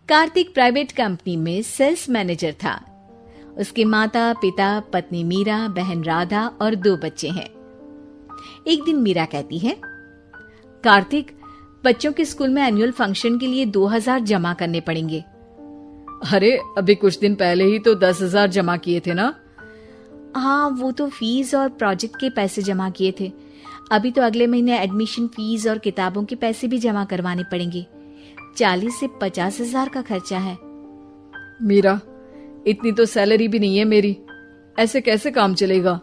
Kartik private company में sales manager था। उसके माता पिता, पत्नी मीरा, बहन राधा और 2 बच्चे हैं। एक दिन मीरा कहती है, कार्तिक, बच्चों के स्कूल में एनुअल फंक्शन के लिए 2000 जमा करने पड़ेंगे। अरे अभी कुछ दिन पहले ही तो 10,000 जमा किए थे ना। हाँ, वो तो फीस और प्रोजेक्ट के पैसे जमा किए थे। अभी तो अगले महीने एडमिशन फीस और किताबों के पैसे भी जमा करवाने पड़ेंगे। 40 से 50,000 का खर्चा है। मीरा, इतनी तो सैलरी भी नहीं है मेरी, ऐसे कैसे काम चलेगा?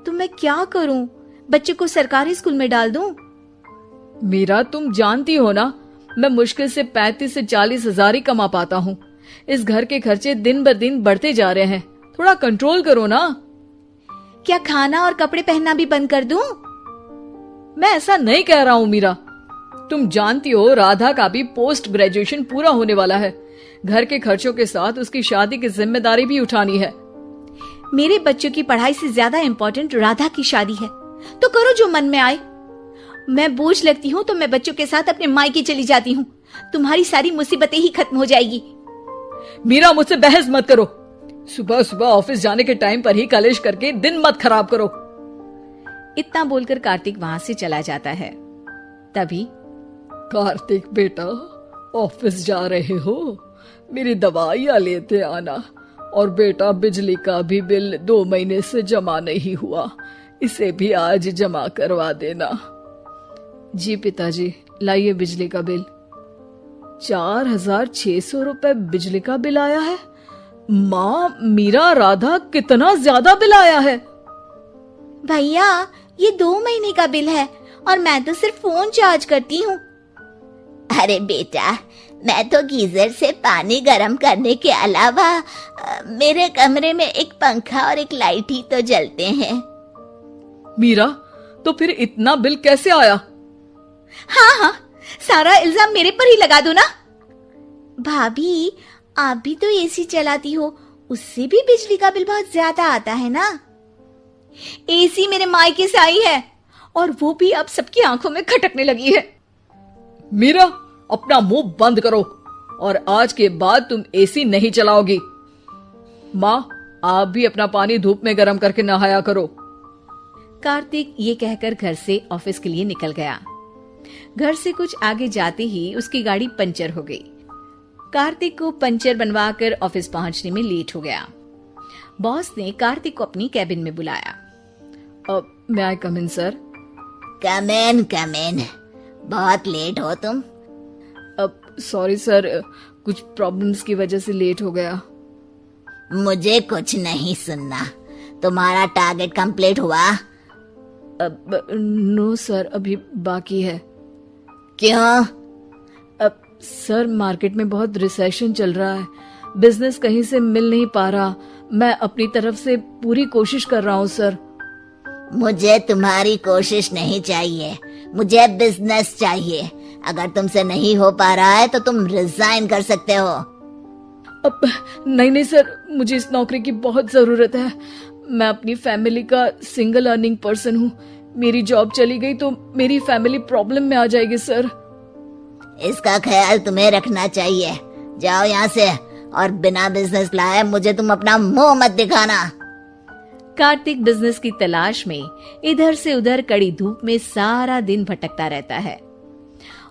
तो मैं क्या करूं? बच्चे को सरकारी स्कूल में डाल दूं? मीरा, तुम जानती हो ना, मैं मुश्किल से 35 से 40,000 ही कमा पाता हूँ। इस घर के खर्चे दिन ब दिन बढ़ते जा रहे हैं, थोड़ा कंट्रोल करो ना। क्या खाना और कपड़े पहनना भी बंद कर दूं? मैं ऐसा नहीं कह रहा हूँ मीरा। तुम जानती हो राधा का भी पोस्ट ग्रेजुएशन पूरा होने वाला है। घर के खर्चों के साथ उसकी शादी की जिम्मेदारी भी उठानी है। मेरे बच्चों की पढ़ाई से ज्यादा इम्पोर्टेंट राधा की शादी है, तो करो जो मन में आए। मैं बोझ लगती हूँ तो मैं बच्चों के साथ अपने मायके चली जाती हूँ। तुम्हारी सारी मुसीबतें ही खत्म हो जाएगी। मीरा, मुझसे बहस मत करो। सुबह सुबह ऑफिस जाने के टाइम पर ही कलेश करके दिन मत खराब करो। इतना बोलकर कार्तिक वहां से चला जाता है। तभी, कार्तिक बेटा, ऑफिस जा रहे हो? मेरी दवाइयां लेते आना। और बेटा, बिजली का भी बिल 2 महीने से जमा नहीं हुआ, इसे भी आज जमा करवा देना। जी पिताजी, लाइए बिजली का बिल। 4,600 रुपए बिजली का बिल आया है। माँ, मीरा, राधा, कितना ज्यादा बिल आया है। भैया, ये 2 महीने का बिल है और मैं तो सिर्फ फोन चार्ज करती हूँ। अरे बेटा, मैं तो गीजर से पानी गर्म करने के अलावा मेरे कमरे में एक पंखा और एक लाइट ही तो जलते हैं। मीरा, तो फिर इतना बिल कैसे आया? हाँ, सारा इल्जाम मेरे पर ही लगा दो ना। भाभी, आप भी तो एसी चलाती हो, उससे भी बिजली का बिल बहुत ज्यादा आता है ना। एसी मेरे मायके से आई है और वो भी अब सबकी आंखों में खटकने लगी है। मीरा, अपना मुंह बंद करो और आज के बाद तुम एसी नहीं चलाओगी। माँ, आप भी अपना पानी धूप में गर्म करके नहाया करो। कार्तिक ये कहकर घर से ऑफिस के लिए निकल गया। घर से कुछ आगे जाते ही उसकी गाड़ी पंचर हो गई। कार्तिक को पंचर बनवाकर ऑफिस पहुंचने में लेट हो गया। बॉस ने कार्तिक को अपनी कैबिन में बुलाया। may I come in, sir? Come in. बहुत लेट हो तुम। सॉरी सर, कुछ प्रॉब्लम्स की वजह से लेट हो गया। मुझे कुछ नहीं सुनना। तुम्हारा टारगेट कंप्लीट हुआ? नो सर, अभी बाकी है। क्यों? सर, मार्केट में बहुत रिसेशन चल रहा है, बिजनेस कहीं से मिल नहीं पा रहा। मैं अपनी तरफ से पूरी कोशिश कर रहा हूँ सर। मुझे तुम्हारी कोशिश नहीं चाहिए, मुझे बिजनेस चाहिए। अगर तुमसे नहीं हो पा रहा है तो तुम रिजाइन कर सकते हो। नहीं सर, मुझे इस नौकरी की बहुत जरूरत है। मैं अपनी फैमिली का सिंगल अर्निंग पर्सन हूँ। मेरी जॉब चली गई तो मेरी फैमिली प्रॉब्लम में आ जाएगी सर। इसका ख्याल तुम्हें रखना चाहिए। जाओ यहाँ से, और बिना बिजनेस लाए मुझे तुम अपना मुंह मत दिखाना। कार्तिक बिजनेस की तलाश में इधर से उधर कड़ी धूप में सारा दिन भटकता रहता है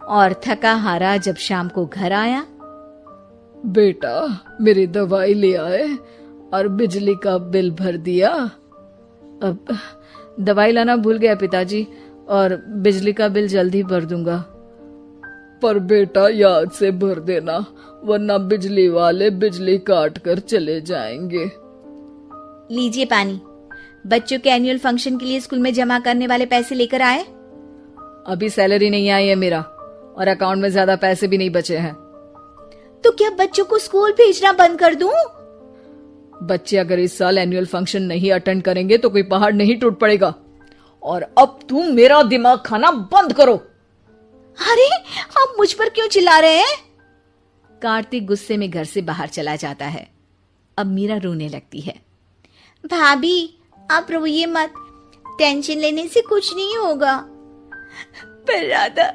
और थका हारा जब शाम को घर आया। बेटा, मेरी दवाई ले आए और बिजली का बिल भर दिया। अब दवाई लाना भूल गया पिताजी, और बिजली का बिल जल्दी भर दूंगा। पर बेटा, याद से भर देना, वरना बिजली वाले बिजली काट कर चले जाएंगे। लीजिए पानी। बच्चों के एनुअल फंक्शन के लिए स्कूल में जमा करने वाले पैसे लेकर आए? अभी सैलरी नहीं आई है मेरा, और अकाउंट में ज्यादा पैसे भी नहीं बचे हैं। तो क्या बच्चों को स्कूल भेजना बंद कर दूं? बच्चे अगर इस साल एनुअल फंक्शन नहीं अटेंड करेंगे तो कोई पहाड़ नहीं टूट पड़ेगा। और अब तुम मेरा दिमाग खाना बंद करो। अरे, आप मुझ पर क्यों चिल्ला रहे हैं? कार्तिक गुस्से में घर से बाहर चला जाता है। अब मीरा रोने लगती है। भाभी, आप रोइए मत, टेंशन लेने से कुछ नहीं होगा। पर राधा,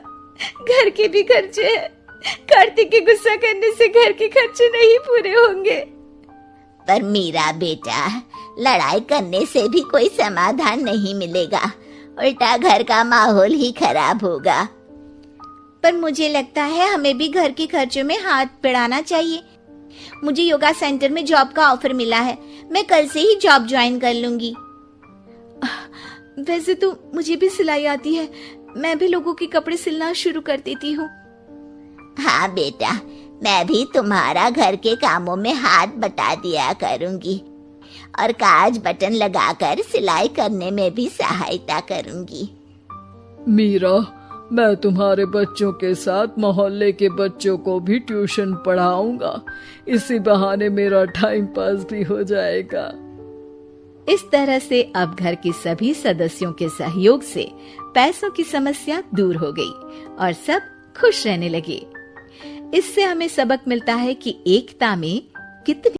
घर के भी खर्चे हैं, कार्तिक के गुस्सा करने से घर के खर्चे नहीं पूरे होंगे। पर मीरा बेटा, लड़ाई करने से भी कोई समाधान नहीं मिलेगा, उल्टा घर का माहौल ही खराब होगा। पर मुझे लगता है हमें भी घर के खर्चों में हाथ बढ़ाना चाहिए। मुझे योगा सेंटर में जॉब का ऑफर मिला है, मैं कल से ही जॉब ज्वाइन कर लूंगी। वैसे तो मुझे भी सिलाई आती है, मैं भी लोगों के कपड़े सिलना शुरू कर देती हूँ। हाँ बेटा, मैं भी तुम्हारा घर के कामों में हाथ बटा दिया करूंगी और काज बटन लगाकर सिलाई करने में भी सहायता करूंगी। मीरा, मैं तुम्हारे बच्चों के साथ मोहल्ले के बच्चों को भी ट्यूशन पढ़ाऊंगा। इसी बहाने मेरा टाइम पास भी हो जाएगा। इस तरह से अब घर के सभी सदस्यों के सहयोग से पैसों की समस्या दूर हो गई और सब खुश रहने लगे। इससे हमें सबक मिलता है कि एकता में कितनी